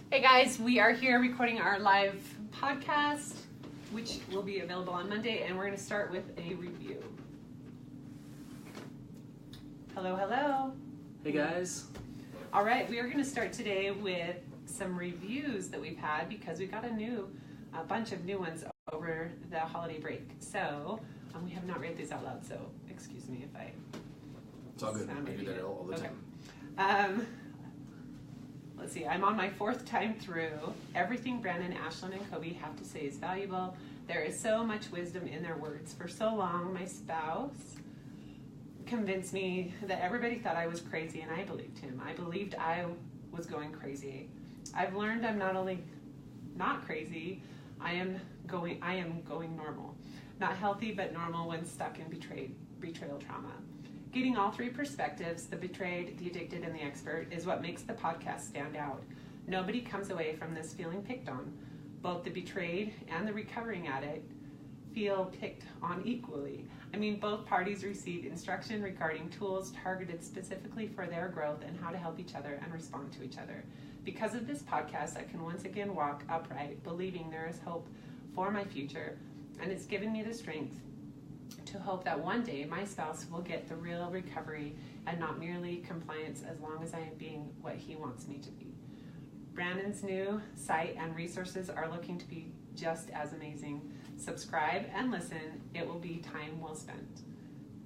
Hey guys, we are here recording our live podcast, which will be available on Monday, and we're going to start with a review. Hello, hello. Hey guys. All right, we are going to start today with some reviews that we've had because we got a bunch of new ones over the holiday break. So we have not read these out loud, so excuse me if I. It's all good. I do that all the time. Let's see, I'm on my fourth time through. Everything Brannon, Ashlynn, and Coby have to say is valuable. There is so much wisdom in their words. For so long, my spouse convinced me that everybody thought I was crazy, and I believed him. I believed I was going crazy. I've learned I'm not only not crazy, I am going normal. Not healthy, but normal when stuck in betrayal trauma. Getting all three perspectives, the betrayed, the addicted, and the expert, is what makes the podcast stand out. Nobody comes away from this feeling picked on. Both the betrayed and the recovering addict feel picked on equally. I mean, both parties receive instruction regarding tools targeted specifically for their growth and how to help each other and respond to each other. Because of this podcast, I can once again walk upright, believing there is hope for my future, and it's given me the strength to hope that one day my spouse will get the real recovery and not merely compliance, as long as I am being what he wants me to be. Brannon's new site and resources are looking to be just as amazing. Subscribe and listen. It will be time well spent.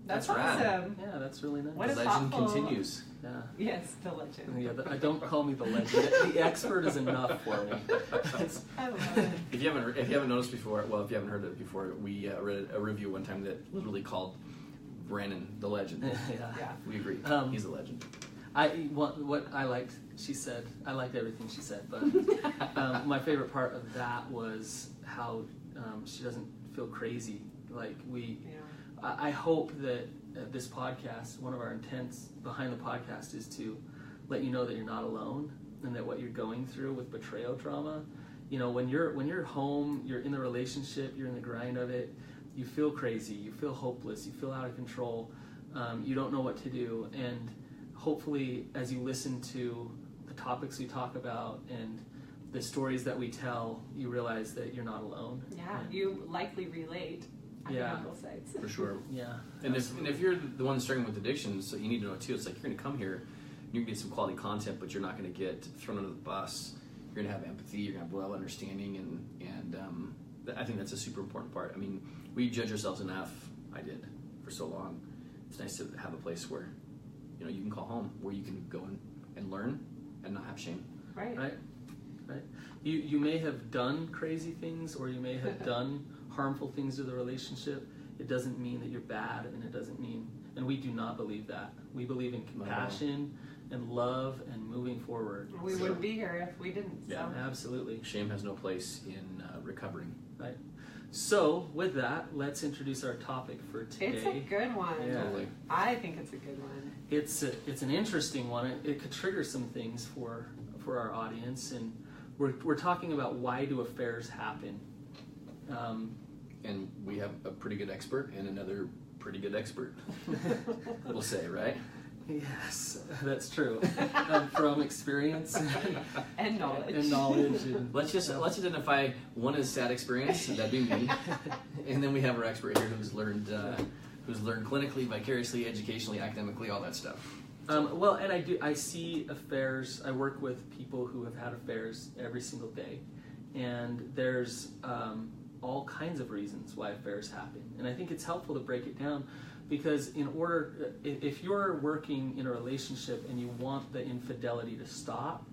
That's awesome. Rad. Yeah, that's really nice. What the legend continues. Yeah. Yes, the legend. Yeah, don't call me the legend. The expert is enough for me. I love it. If you haven't noticed before, well, if you haven't heard it before, we read a review one time that literally called Brannon the legend. Yeah. We agree. He's a legend. What I liked, she said, I liked everything she said, but my favorite part of that was how she doesn't feel crazy. Like I hope that this podcast, one of our intents behind the podcast is to let you know that you're not alone and that what you're going through with betrayal trauma, when you're home, you're in the relationship, you're in the grind of it, you feel crazy, you feel hopeless, you feel out of control, you don't know what to do, and hopefully as you listen to the topics we talk about and the stories that we tell, you realize that you're not alone. Yeah, you likely relate. On both sides. For sure. Yeah. And if you're the one struggling with addiction, so you need to know too, it's like you're going to come here, you're going to get some quality content, but you're not going to get thrown under the bus. You're going to have empathy, you're going to have well understanding, and I think that's a super important part. I mean, we judge ourselves enough, I did, for so long. It's nice to have a place where, you can call home, where you can go and learn and not have shame. Right. You may have done crazy things, or you may have done harmful things to the relationship. It doesn't mean that you're bad, and we do not believe that. We believe in compassion and love and moving forward. We wouldn't be here if we didn't. Yeah, so. Absolutely. Shame has no place in recovering. Right. So with that, let's introduce our topic for today. It's a good one. Yeah. Totally. I think it's a good one. It's an interesting one. It could trigger some things for our audience, and we're talking about why do affairs happen. And we have a pretty good expert and another pretty good expert. We'll say, right? Yes, that's true. From experience and knowledge. And Let's just identify one as sad experience, and that'd be me. And then we have our expert here who's learned clinically, vicariously, educationally, academically, all that stuff. Well, and I see affairs. I work with people who have had affairs every single day, and there's all kinds of reasons why affairs happen. And I think it's helpful to break it down, because if you're working in a relationship and you want the infidelity to stop,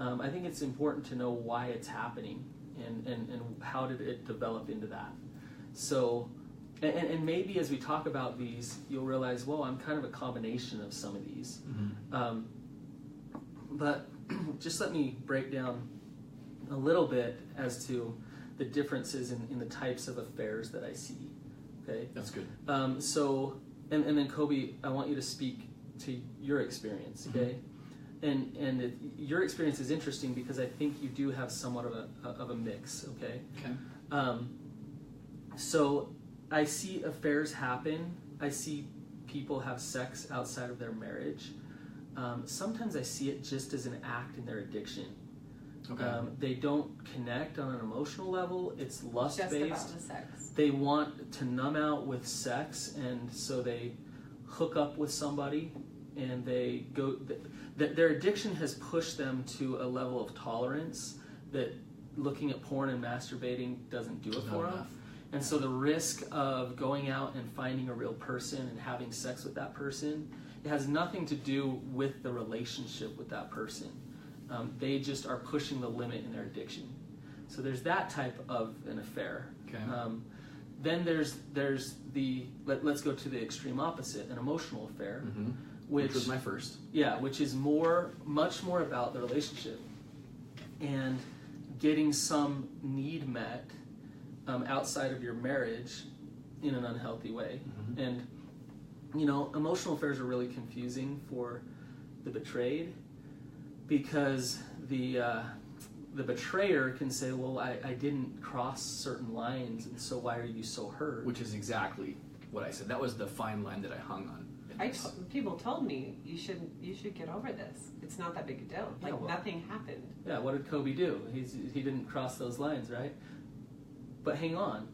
I think it's important to know why it's happening and how did it develop into that. So, and maybe as we talk about these, you'll realize, well, I'm kind of a combination of some of these. Mm-hmm. But just let me break down a little bit as to the differences in the types of affairs that I see. Okay, that's good. So, and then Coby, I want you to speak to your experience. Okay, and your experience is interesting because I think you do have somewhat of a mix. Okay. Okay. So I see affairs happen. I see people have sex outside of their marriage. Sometimes I see it just as an act in their addiction. Okay. They don't connect on an emotional level. It's lust Just based. about the sex. They want to numb out with sex, and so they hook up with somebody, and they go. Their addiction has pushed them to a level of tolerance that looking at porn and masturbating doesn't do it for them. And so the risk of going out and finding a real person and having sex with that person, it has nothing to do with the relationship with that person. They just are pushing the limit in their addiction. So there's that type of an affair. Okay. Then there's the let's go to the extreme opposite, an emotional affair, which was my first. Yeah, which is much more about the relationship and getting some need met outside of your marriage in an unhealthy way. And emotional affairs are really confusing for the betrayed, because the betrayer can say, well, I didn't cross certain lines, and so why are you so hurt? Which is exactly what I said. That was the fine line that I hung on. People told me you should get over this. It's not that big a deal. Like, nothing happened. Yeah, what did Coby do? He didn't cross those lines, right? But hang on,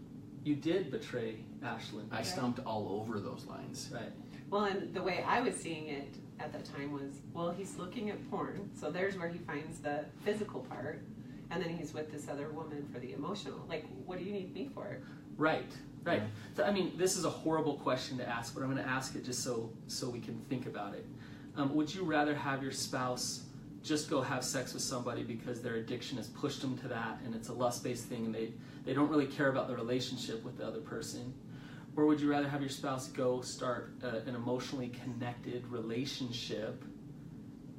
you did betray Ashlynn. I stomped all over those lines. Right. Well, and the way I was seeing it at that time was, well, he's looking at porn, so there's where he finds the physical part, and then he's with this other woman for the emotional. Like, what do you need me for? Right. Yeah. So, I mean, this is a horrible question to ask, but I'm going to ask it just so we can think about it. Would you rather have your spouse just go have sex with somebody because their addiction has pushed them to that, and it's a lust-based thing, and they don't really care about the relationship with the other person? Or would you rather have your spouse go start an emotionally connected relationship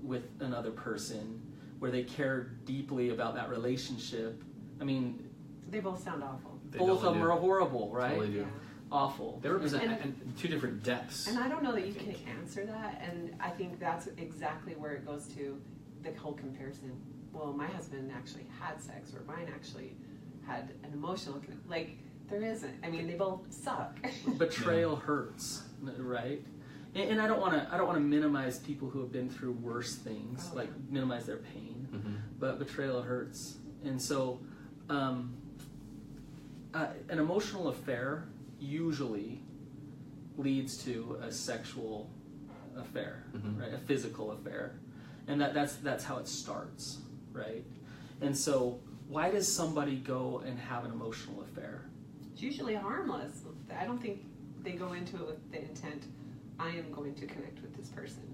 with another person where they care deeply about that relationship? I mean, they both sound awful. Both of them are horrible, right? Totally do. Yeah. Awful. They represent two different depths. And I don't know that you can answer that, and I think that's exactly where it goes to the whole comparison. Well, my husband actually had sex, or mine actually had an emotional, like, there isn't. I mean, they both suck. Betrayal hurts, right? And I don't want to minimize people who have been through worse things, like minimize their pain. But betrayal hurts, and so an emotional affair usually leads to a sexual affair, right? A physical affair, and that's how it starts, right? And so, why does somebody go and have an emotional affair? It's usually harmless. I don't think they go into it with the intent, I am going to connect with this person.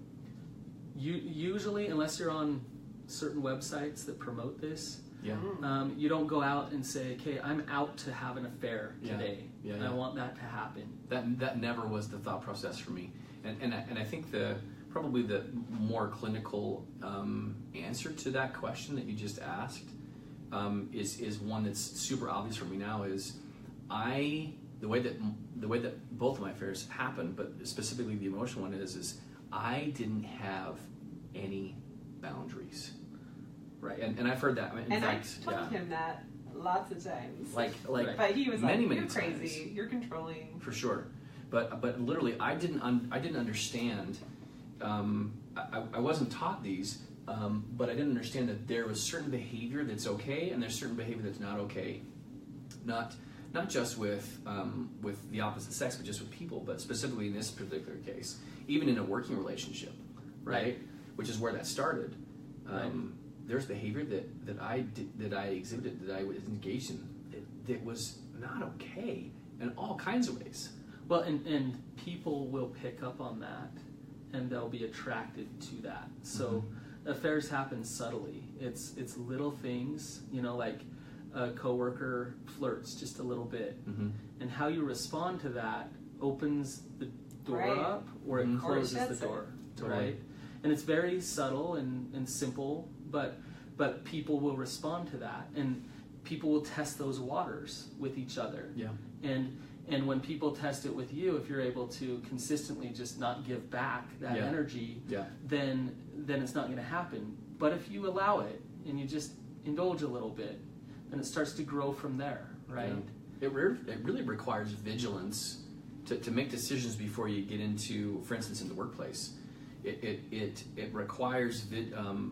Usually, unless you're on certain websites that promote this, Yeah. You don't go out and say, okay, I'm out to have an affair today, Yeah. and I want that to happen. That never was the thought process for me, and I think probably the more clinical answer to that question that you just asked is one that's super obvious for me now. Is the way that both of my affairs happened, but specifically the emotional one is I didn't have any boundaries. Right, and I've heard that. In fact, I told him that lots of times. But he was many you're crazy, times. You're controlling. For sure, but literally, I didn't understand. I wasn't taught these, but I didn't understand that there was certain behavior that's okay, and there's certain behavior that's not okay. Not just with the opposite sex, but just with people, but specifically in this particular case, even in a working relationship, right? Which is where that started. There's behavior that I exhibited, that I was engaged in, that was not okay in all kinds of ways. Well, and people will pick up on that, and they'll be attracted to that. So affairs happen subtly. It's little things, like a coworker flirts just a little bit, and how you respond to that opens the door up, or it closes the door, right? And it's very subtle and simple, but people will respond to that, and people will test those waters with each other. Yeah. And when people test it with you, if you're able to consistently just not give back that energy, then it's not going to happen. But if you allow it and you just indulge a little bit, then it starts to grow from there, right? Yeah. It really requires vigilance to make decisions before you get into, for instance, in the workplace. it requires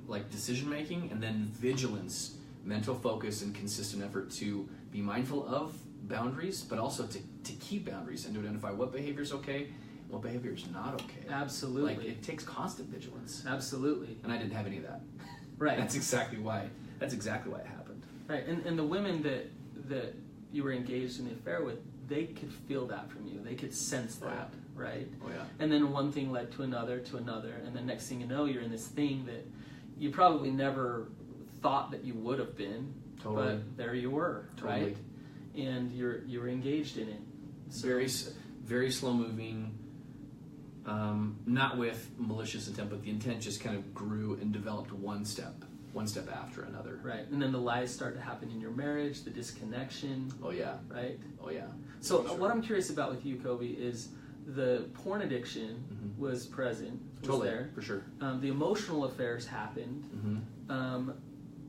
like decision making, and then vigilance, mental focus, and consistent effort to be mindful of boundaries, but also to keep boundaries and to identify what behavior is okay and what behavior is not okay. Absolutely. Like, it takes constant vigilance. Absolutely. And I didn't have any of that. Right. That's exactly why it happened. Right. And the women that you were engaged in the affair with, they could feel that from you. They could sense that, right? Oh yeah. And then one thing led to another, and the next thing you know, you're in this thing that you probably never thought that you would have been. Totally. But there you were, Totally. right? And you were engaged in it. So, Very slow moving. Not with malicious intent, but the intent just kind of grew and developed one step after another. right. And then the lies start to happen in your marriage, the disconnection. Oh yeah. Right. Oh yeah. So For sure. what I'm curious about with you, Coby, is the porn addiction was present. Was Totally. there. For sure. The emotional affairs happened.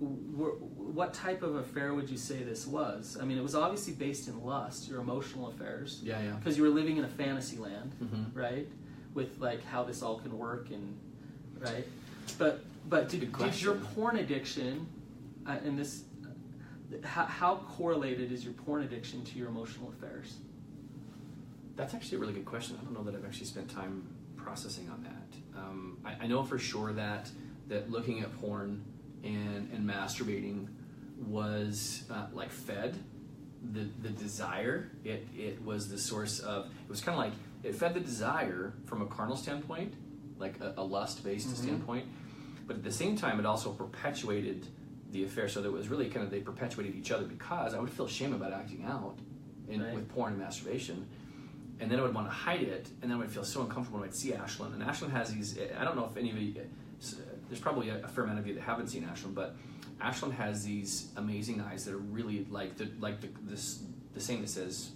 What type of affair would you say this was? I mean, it was obviously based in lust, your emotional affairs. Yeah. Because you were living in a fantasy land, Mm-hmm. right? With like how this all can work and right. But did your porn addiction and this how correlated is your porn addiction to your emotional affairs? That's actually a really good question. I don't know that I've actually spent time processing on that. I know for sure that looking at porn and masturbating was like fed the desire. It was the source of. It was kind of like it fed the desire from a carnal standpoint, like a lust-based standpoint. But at the same time, it also perpetuated the affair. So that it was really kind of they perpetuated each other because I would feel shame about acting out with porn and masturbation. And then I would want to hide it, and then I would feel so uncomfortable when I'd see Ashlynn. And Ashlynn has these, I don't know if any of you, there's probably a fair amount of you that haven't seen Ashlynn, but Ashlynn has these amazing eyes that are really like the saying that says,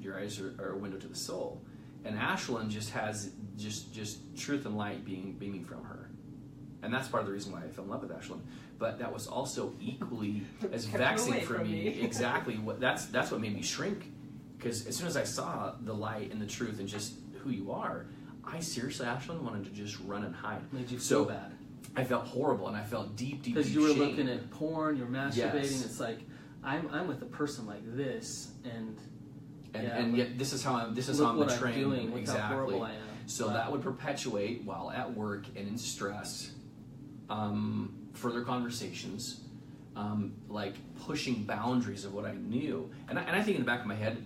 your eyes are a window to the soul. And Ashlynn just has just truth and light beaming from her. And that's part of the reason why I fell in love with Ashlynn. But that was also equally as vexing for me. Exactly. That's what made me shrink. Because as soon as I saw the light and the truth and just who you are, I seriously, Ashlynn, wanted to just run and hide. Made you feel bad. I felt horrible, and I felt deep because you were shame. looking at porn, you're masturbating. Yes. It's like I'm with a person like this, and yet this is how I'm what betraying. I'm doing. Look how horrible I am. So that would perpetuate while at work and in stress. Further conversations. Like pushing boundaries of what I knew, and I think in the back of my head,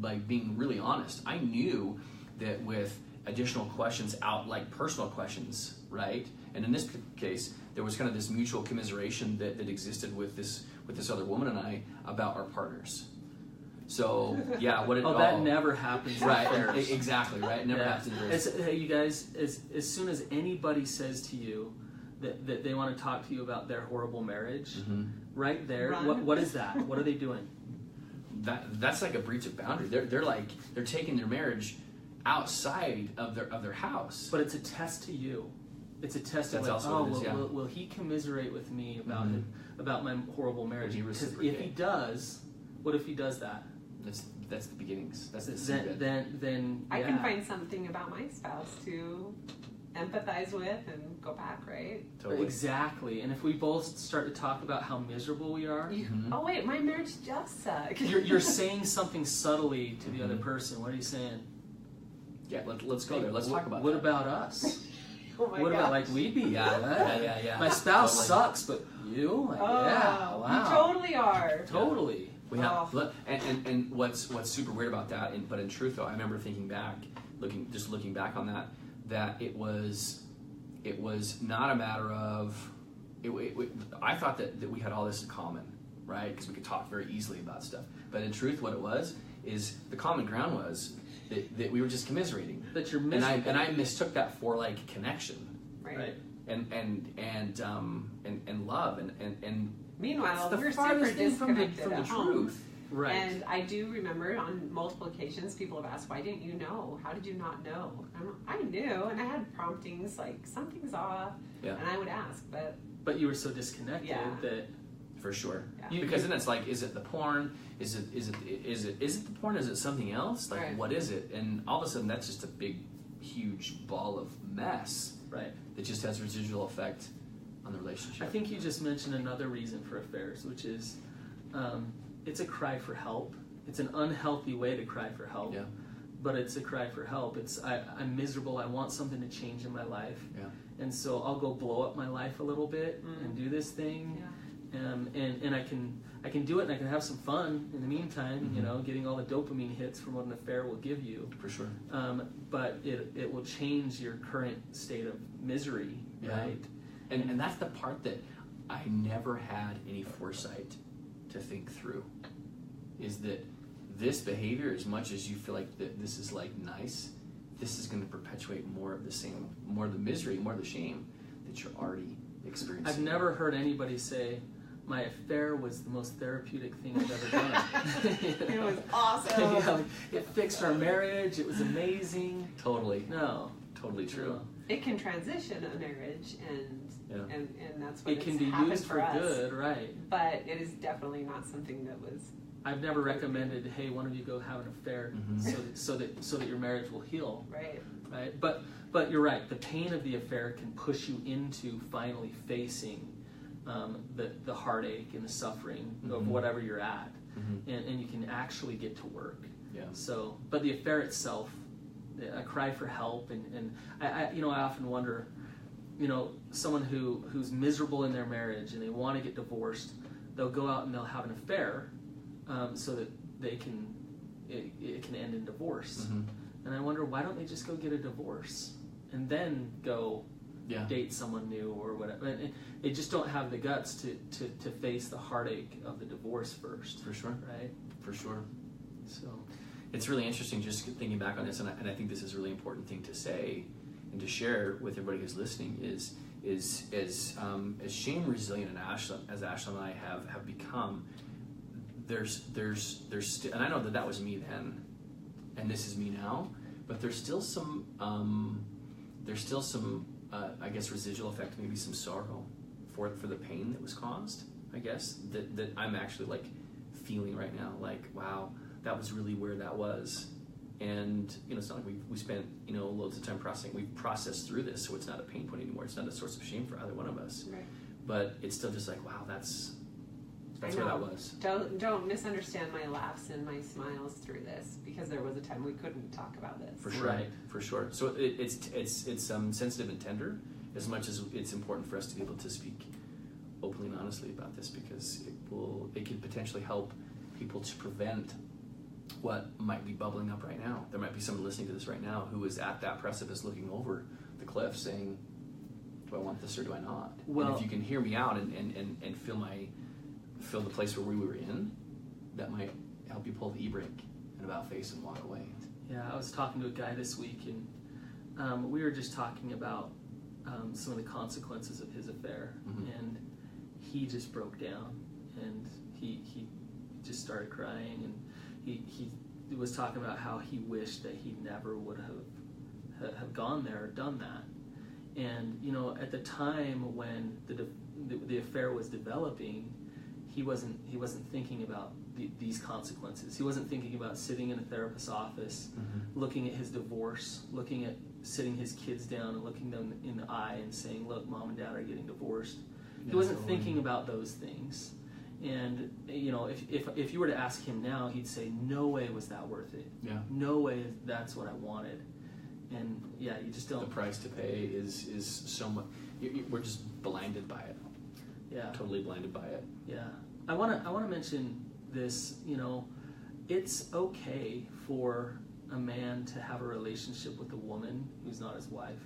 like being really honest, I knew that with additional questions out, like personal questions, right? And in this case, there was kind of this mutual commiseration that existed with this other woman and I about our partners. So yeah, that never happens, right? Exactly, right? It never happens. Hey, you guys, as soon as anybody says to you that they want to talk to you about their horrible marriage, right there, what is that? What are they doing? That's like a breach of boundary. They're taking their marriage outside of their house. But it's a test to you. It's a test of will he commiserate with me about my horrible marriage? Because if he does, what if he does that? That's the beginnings. That's the then I can find something about my spouse to empathize with and go back, right? Totally. Exactly. And if we both start to talk about how miserable we are, oh wait, my marriage just sucks. you're saying something subtly to the other person. What are you saying? Yeah, let's go there. Let's talk about what that. about us? Oh my what gosh. about like we be? Yeah. My spouse sucks, but you? Like, wow. You totally are. Totally. We have, and what's super weird about that, but in truth though, I remember thinking back, looking back on that it was not a matter of, I thought that we had all this in common, right? Because we could talk very easily about stuff. But in truth, what it was is the common ground was that we were just commiserating. That you're and I mistook that for like connection, right? And love and meanwhile, the we're farthest super thing from disconnected the at home. truth. Right. And I do remember on multiple occasions people have asked, why didn't you know? How did you not know? I knew, and I had promptings like something's off, and I would ask, but you were so disconnected that for sure. Yeah. Because then it's like, is it the porn? Is it the porn? Is it something else? Like, what is it? And all of a sudden, that's just a big, huge ball of mess Right. that just has residual effect on the relationship. I think you just mentioned another reason for affairs, which is it's a cry for help. It's an unhealthy way to cry for help, but it's a cry for help. It's I'm miserable. I want something to change in my life, and so I'll go blow up my life a little bit and do this thing, and I can do it, and I can have some fun in the meantime. You know, getting all the dopamine hits from what an affair will give you. For sure. But it will change your current state of misery, right? And that's the part that I never had any foresight to think through, is that this behavior, as much as you feel like that this is like nice, this is going to perpetuate more of the same, more of the misery, more of the shame that you're already experiencing. I've never heard anybody say, my affair was the most therapeutic thing I've ever done. It was awesome. It fixed our marriage. It was amazing. Totally. No. Totally true. No. It can transition a marriage, and that's what it can be happened used for us. Good, right? But it is definitely not something that was. I've never recommended, hey, one of you go have an affair so that your marriage will heal. Right. Right. But you're right. The pain of the affair can push you into finally facing the heartache and the suffering of whatever you're at, and you can actually get to work. Yeah. So, but the affair itself, a cry for help, and I often wonder, someone who's miserable in their marriage and they want to get divorced, they'll go out and they'll have an affair, so that it can end in divorce. And I wonder, why don't they just go get a divorce and then go date someone new or whatever? And they just don't have the guts to face the heartache of the divorce first. For sure. Right? For sure. So it's really interesting just thinking back on this, and I think this is a really important thing to say and to share with everybody who's listening is as shame resilient and Ashlynn and I have become, there's still, and I know that was me then, and this is me now, but there's still some I guess residual effect, maybe some sorrow for the pain that was caused, I guess, that I'm actually like feeling right now, like, wow, that was really where that was. And it's not like we spent loads of time processing. We've processed through this, so it's not a pain point anymore. It's not a source of shame for either one of us. Right. But it's still just like, wow, that's where that was. Don't misunderstand my laughs and my smiles through this, because there was a time we couldn't talk about this. For sure. Right. For sure. So it's sensitive and tender, as much as it's important for us to be able to speak openly and honestly about this, because it can potentially help people to prevent what might be bubbling up right now. There might be someone listening to this right now who is at that precipice, looking over the cliff, saying, do I want this or do I not? Well, and if you can hear me out and feel the place where we were in, that might help you pull the e-brake and about face and walk away. Yeah, I was talking to a guy this week, and we were just talking about some of the consequences of his affair, and he just broke down, and he just started crying, and he was talking about how he wished that he never would have gone there or done that. And at the time when the affair was developing, he wasn't thinking about these consequences. He wasn't thinking about sitting in a therapist's office, looking at his divorce, looking at sitting his kids down and looking them in the eye and saying, look, mom and dad are getting divorced. He wasn't thinking about those things. And if you were to ask him now, he'd say, no way was that worth it. Yeah. No way that's what I wanted. And you just don't. The price to pay is so much. We're just blinded by it. Yeah. Totally blinded by it. Yeah. I want to mention this. It's okay for a man to have a relationship with a woman who's not his wife.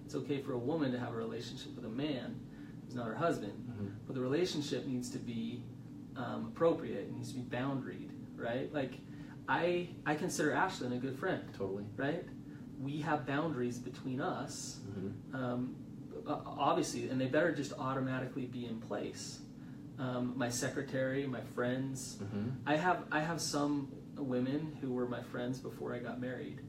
It's okay for a woman to have a relationship with a man who's not her husband. But the relationship needs to be appropriate. It needs to be boundaried, right? Like, I consider Ashlynn a good friend. Totally. Right? We have boundaries between us, obviously, and they better just automatically be in place. My secretary, my friends. I have some women who were my friends before I got married,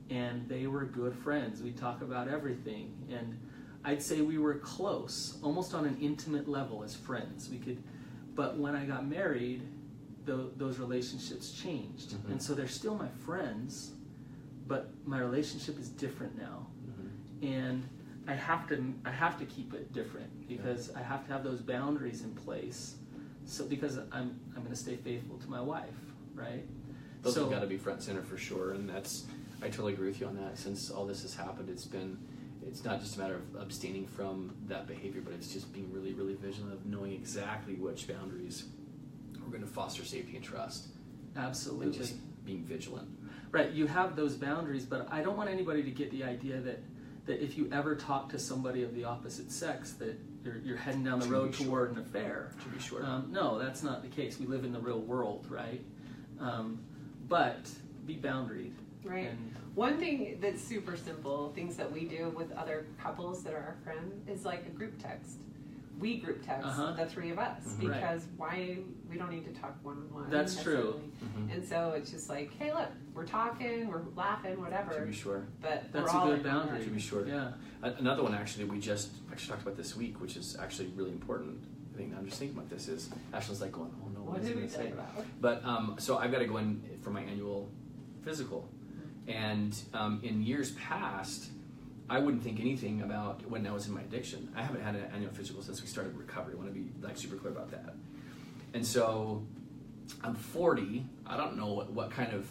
and they were good friends. We talk about everything, and I'd say we were close, almost on an intimate level as friends. But when I got married, those relationships changed, and so they're still my friends, but my relationship is different now, and I have to keep it different because I have to have those boundaries in place. So because I'm going to stay faithful to my wife, right? Those have got to be front and center for sure, and I totally agree with you on that. Since all this has happened, it's not just a matter of abstaining from that behavior, but it's just being really, really vigilant of knowing exactly which boundaries are going to foster safety and trust. Absolutely. And just being vigilant. Right, you have those boundaries, but I don't want anybody to get the idea that if you ever talk to somebody of the opposite sex, that you're heading down the road toward an affair. To be sure. No, that's not the case. We live in the real world, right? But be boundaried. Right. And one thing that's super simple, things that we do with other couples that are our friends, is like a group text. We group text the three of us because why we don't need to talk one-on-one. That's true. And so it's just like, hey, look, we're talking, we're laughing, whatever. To be sure. But that's we're all a good boundary. To be sure. Yeah. Another one actually we just actually talked about this week, which is actually really important. I think I'm just thinking about this is Ashlyn's like going, oh no, what is he going to say? But so I've got to go in for my annual physical, and in years past, I wouldn't think anything about when I was in my addiction. I haven't had an annual physical since we started recovery. I want to be like super clear about that. And so I'm 40. I don't know what kind of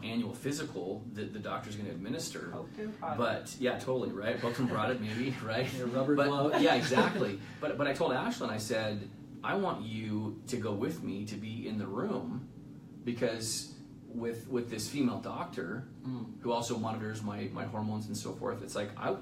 annual physical the doctor's going to administer. But yeah, totally right. Poked and prodded, maybe right. Rubber glove. Yeah, exactly. But I told Ashlynn, I said, I want you to go with me to be in the room because with this female doctor who also monitors my hormones and so forth, it's like I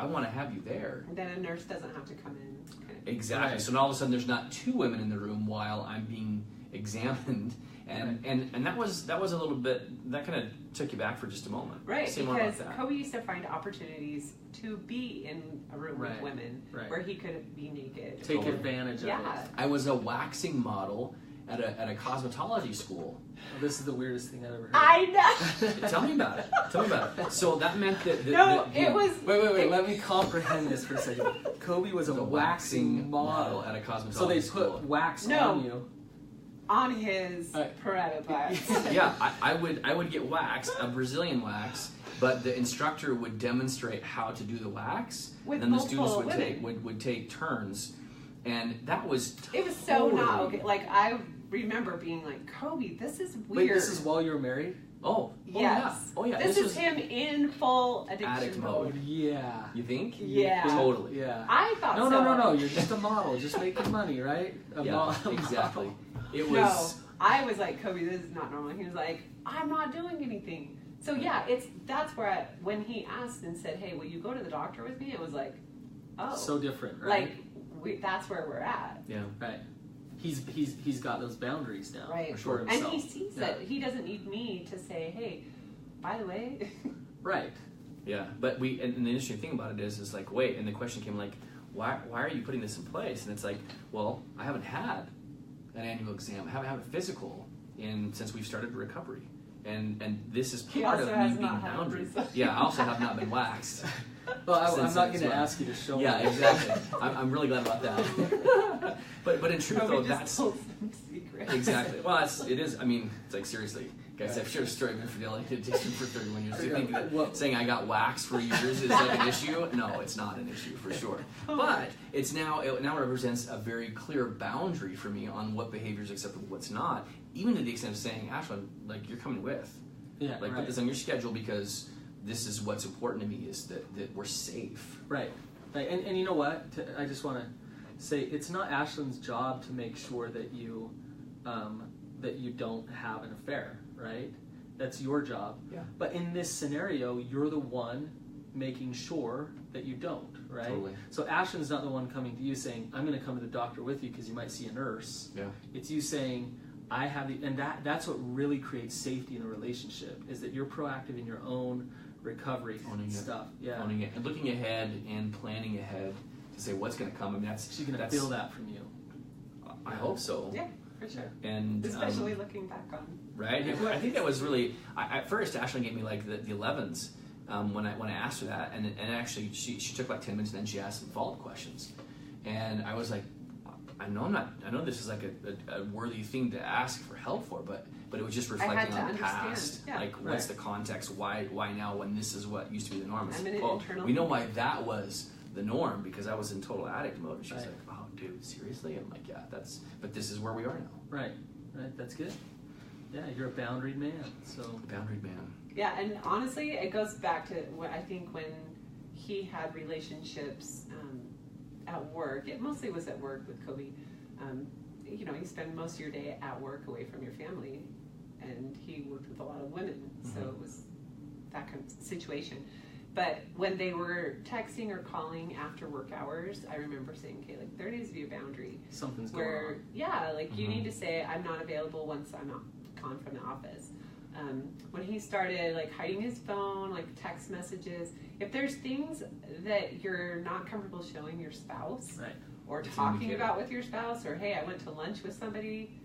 want to have you there. And then a nurse doesn't have to come in. Okay. Exactly. Right. So now all of a sudden there's not two women in the room while I'm being examined, and that was a little bit, that kind of took you back for just a moment. Right. Say because Coby used to find opportunities to be in a room with women where he could be naked. Take advantage of it. I was a waxing model at a cosmetology school. Oh, this is the weirdest thing I've ever heard. I know. Tell me about it. So that meant that... it was... Wait, let me comprehend this for a second. Coby was a waxing model at a cosmetology school. So they school. put wax on you. On his parietal parts. Yeah, I would get waxed, a Brazilian wax, but the instructor would demonstrate how to do the wax, with and the students would take turns, and that was it was so not okay. Like I remember being like, Coby, this is weird. Wait, this is while you were married? Yes. Oh yeah. This is him in full addiction mode. Yeah. You think? Yeah. Totally. Yeah. I thought so. No. You're just a model, just making money, right? Exactly. It was. No, I was like, Coby, this is not normal. He was like, I'm not doing anything. So yeah, that's where when he asked and said, hey, will you go to the doctor with me? It was like, oh, so different, right? Like that's where we're at. Yeah. Right. He's got those boundaries now. Right. For himself. And he sees that he doesn't need me to say, hey, by the way. Right. Yeah, but and the interesting thing about it is like, wait, and the question came like, why are you putting this in place? And it's like, well, I haven't had an annual exam. I haven't had a physical since we've started recovery. And this is part of me being boundary. Yeah, I also have not been waxed. Well, I'm not going to ask you to show me. Yeah, exactly. I'm really glad about that. But in truth, though, that's exactly. Well, it is. I mean, it's like seriously, guys. I've shared a story of infidelity addiction for 31 years. Do you think that saying I got waxed for years is like an issue? No, it's not an issue for sure. But it now represents a very clear boundary for me on what behavior is acceptable, what's not. Even to the extent of saying, Ashlynn, like you're coming with. Yeah. Like put this on your schedule because this is what's important to me is that we're safe. Right. And you know what? I just want to say it's not Ashlynn's job to make sure that you don't have an affair, right? That's your job. Yeah. But in this scenario, you're the one making sure that you don't, right? Totally. So Ashlynn's not the one coming to you saying, I'm going to come to the doctor with you because you might see a nurse. Yeah. It's you saying, I have that's what really creates safety in a relationship, is that you're proactive in your own recovery stuff. Yeah. Owning it and looking ahead and planning ahead to say what's going to come. I mean, she's going to feel that from you. I hope so. Yeah, for sure. And especially looking back on. Right. I think that was really. At first, Ashlynn gave me like the 11s when I asked her that, and actually she took like 10 minutes, and then she asked some follow-up questions, and I was like, I know this is like a worthy thing to ask for help for, but it was just reflecting on the past. Yeah. Like, what's the context? Why now when this is what used to be the norm? I'm in an internal we know why that was the norm, because I was in total addict mode. And she's like, oh, dude, seriously? I'm like, yeah, but this is where we are now. Right, that's good. Yeah, you're a boundaried man, so. Boundaried man. Yeah, and honestly, it goes back to what I think when he had relationships at work. It mostly was at work with Coby. You know, you spend most of your day at work away from your family, and he worked with a lot of women, so it was that kind of situation. But when they were texting or calling after work hours, I remember saying, okay, like, there needs to be a boundary. Something's going on. Yeah, like, you need to say, I'm not available once I'm gone from the office. When he started, like, hiding his phone, like, text messages, if there's things that you're not comfortable showing your spouse, right, or talking about with your spouse, or, hey, I went to lunch with somebody,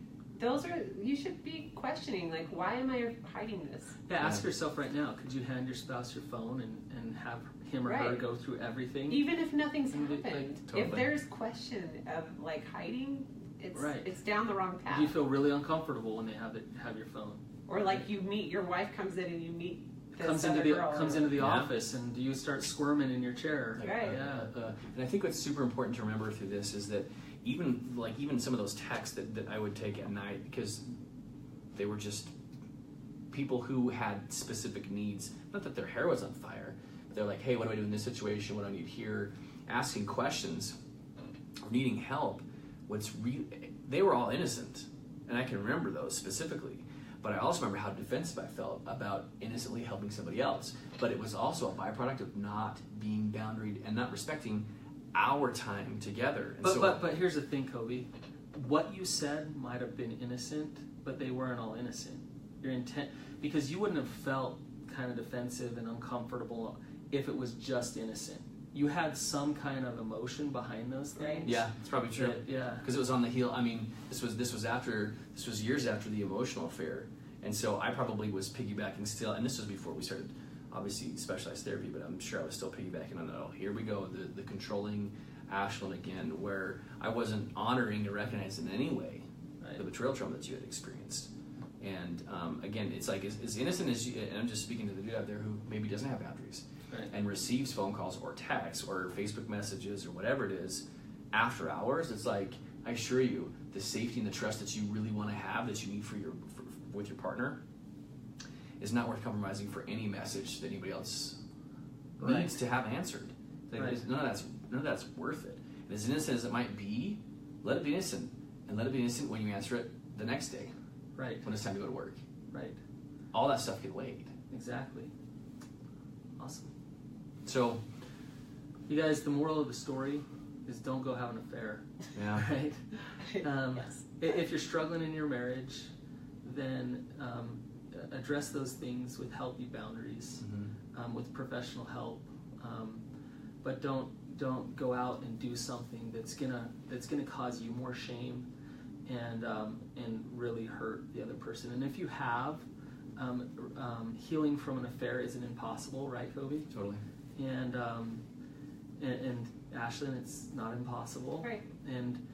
you should be questioning, like, why am I hiding this? Yeah, ask yourself right now, could you hand your spouse your phone and have him or her go through everything? Even if nothing's happened. Like, totally. If there's question of, like, hiding, it's down the wrong path. Do you feel really uncomfortable when they have your phone? Or like your wife comes in and you meet comes into the office, and you start squirming in your chair. Right. Yeah. And I think what's super important to remember through this is that even some of those texts that I would take at night, because they were just people who had specific needs. Not that their hair was on fire, but they're like, hey, what do I do in this situation? What do I need here? Asking questions, needing help. They were all innocent, and I can remember those specifically. But I also remember how defensive I felt about innocently helping somebody else. But it was also a byproduct of not being boundaried and not respecting our time together. And but here's the thing, Coby. What you said might have been innocent, but they weren't all innocent. Your intent, because you wouldn't have felt kind of defensive and uncomfortable if it was just innocent. You had some kind of emotion behind those things. Yeah, it's probably true. Yeah, because it was on the heel. I mean, this was years after the emotional affair, and so I probably was piggybacking still. And this was before we started, obviously, specialized therapy. But I'm sure I was still piggybacking on that. Oh, here we go, the controlling Ashlynn again, where I wasn't honoring or recognizing in any way the betrayal trauma that you had experienced. And again, it's like as innocent as you. And I'm just speaking to the dude out there who maybe doesn't have boundaries. Right. And receives phone calls or texts or Facebook messages or whatever it is after hours. It's like, I assure you, the safety and the trust that you really want to have, that you need with your partner, is not worth compromising for any message that anybody else needs to have answered. Like, none of that's worth it. And as innocent as it might be, let it be innocent, and let it be innocent when you answer it the next day. Right. When it's time to go to work. Right. All that stuff can wait. Exactly. Awesome. So, you guys, the moral of the story is don't go have an affair. Yeah. Right? Yes. If you're struggling in your marriage, then address those things with healthy boundaries, with professional help. But don't go out and do something that's gonna cause you more shame and really hurt the other person. And if you have, healing from an affair isn't impossible, right, Coby? Totally. And Ashlynn, it's not impossible. Right. And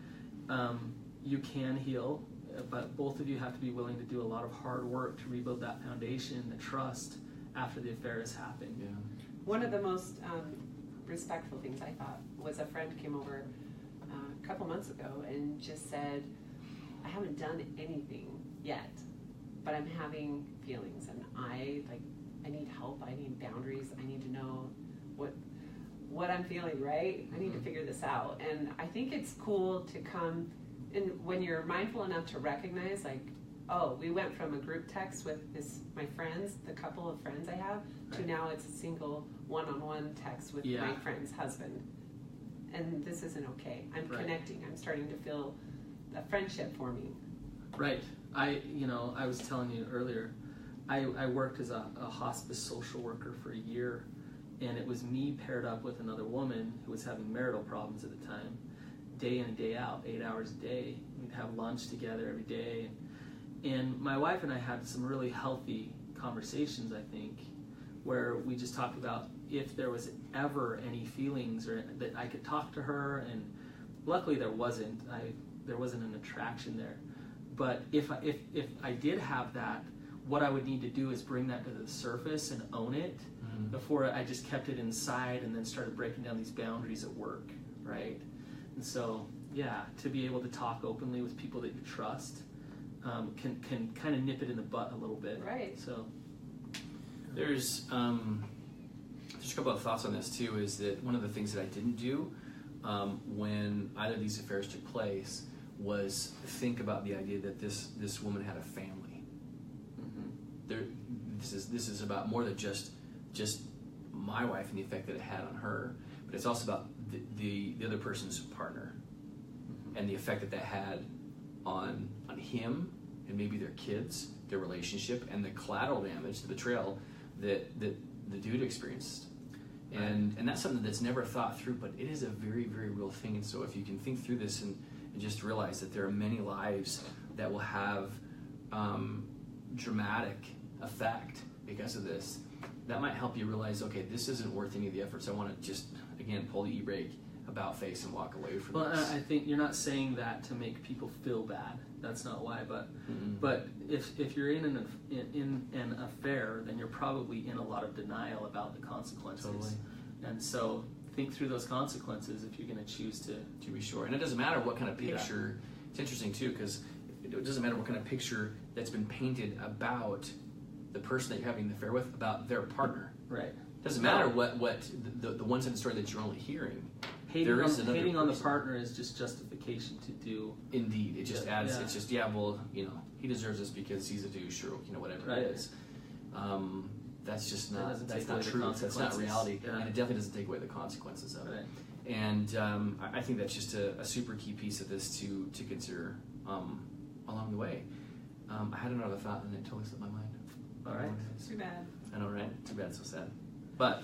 you can heal, but both of you have to be willing to do a lot of hard work to rebuild that foundation, the trust, after the affair has happened. Yeah. One of the most respectful things I thought was a friend came over a couple months ago and just said, I haven't done anything yet, but I'm having feelings, and I need help. I need boundaries. I need to know what I'm feeling, right? I need to figure this out. And I think it's cool to come, and when you're mindful enough to recognize, like, oh, we went from a group text with my friends, the couple of friends I have, to now it's a single one-on-one text with my friend's husband. And this isn't okay. I'm connecting. I'm starting to feel a friendship forming. Right. I was telling you earlier, I worked as a hospice social worker for a year, and it was me paired up with another woman who was having marital problems at the time, day in and day out, 8 hours a day. We'd have lunch together every day. And my wife and I had some really healthy conversations, I think, where we just talked about if there was ever any feelings or that I could talk to her, and luckily there wasn't. there wasn't an attraction there. But if I did have that, what I would need to do is bring that to the surface and own it before I just kept it inside and then started breaking down these boundaries at work, right? And so, yeah, to be able to talk openly with people that you trust can kind of nip it in the butt a little bit. Right. So there's a couple of thoughts on this too. Is that one of the things that I didn't do when either of these affairs took place was think about the idea that this woman had a family. This is about more than just my wife and the effect that it had on her, but it's also about the other person's partner and the effect that had on him and maybe their kids, their relationship, and the collateral damage, the betrayal that the dude experienced. And that's something that's never thought through, but it is a very, very real thing. And so if you can think through this and just realize that there are many lives that will have dramatic effect because of this, that might help you realize, okay, this isn't worth any of the efforts. I want to just, again, pull the e-brake, about face, and walk away from this. Well, I think you're not saying that to make people feel bad. That's not why. But if you're in an affair, then you're probably in a lot of denial about the consequences. Totally. And so think through those consequences if you're going to choose to be sure. And it doesn't matter what kind of picture. It's interesting too, because it doesn't matter what kind of picture that's been painted about the person that you're having the affair with, about their partner. Right. It doesn't matter what the one side of the story that you're only hearing. Hating on the partner is just justification to do. Indeed, it just adds. Yeah. It's just well, he deserves this because he's a douche, or whatever it is. That's just not. That's not true. That's not reality, and it definitely doesn't take away the consequences of it. And I think that's just a super key piece of this to consider along the way. I had another thought, and it totally slipped my mind. All right, too bad. I know, right? Too bad, so sad. But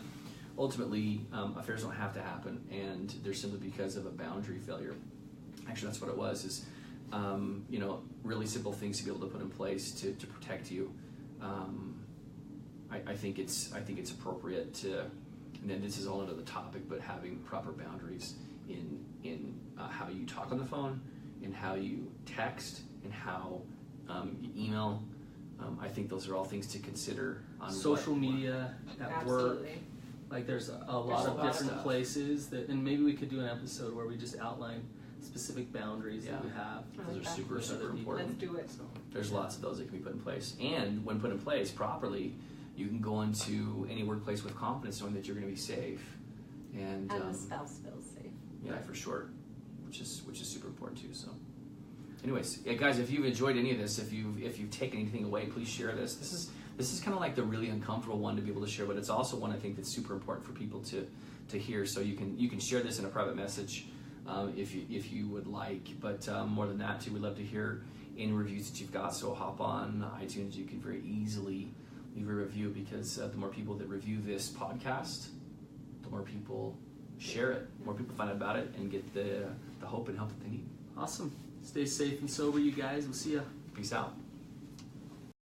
ultimately, affairs don't have to happen, and they're simply because of a boundary failure. Actually, that's what it was. Is really simple things to be able to put in place to protect you. I think it's appropriate to, and then this is all another topic, but having proper boundaries in how you talk on the phone, in how you text, and how you email. I think those are all things to consider on social media, at work. Like there's a lot of different places that, and maybe we could do an episode where we just outline specific boundaries that we have. Those are super, super important. Let's do it. So there's lots of those that can be put in place, and when put in place properly, you can go into any workplace with confidence, knowing that you're going to be safe, and the spouse feels safe. Yeah, for sure, which is super important too. So, anyways, guys, if you've enjoyed any of this, if you've taken anything away, please share this. This is kind of like the really uncomfortable one to be able to share, but it's also one I think that's super important for people to hear. So you can share this in a private message if you would like. But more than that, too, we'd love to hear any reviews that you've got. So hop on iTunes. You can very easily leave a review, because the more people that review this podcast, the more people share it, the more people find out about it and get the hope and help that they need. Awesome. Stay safe and sober, you guys. We'll see ya. Peace out.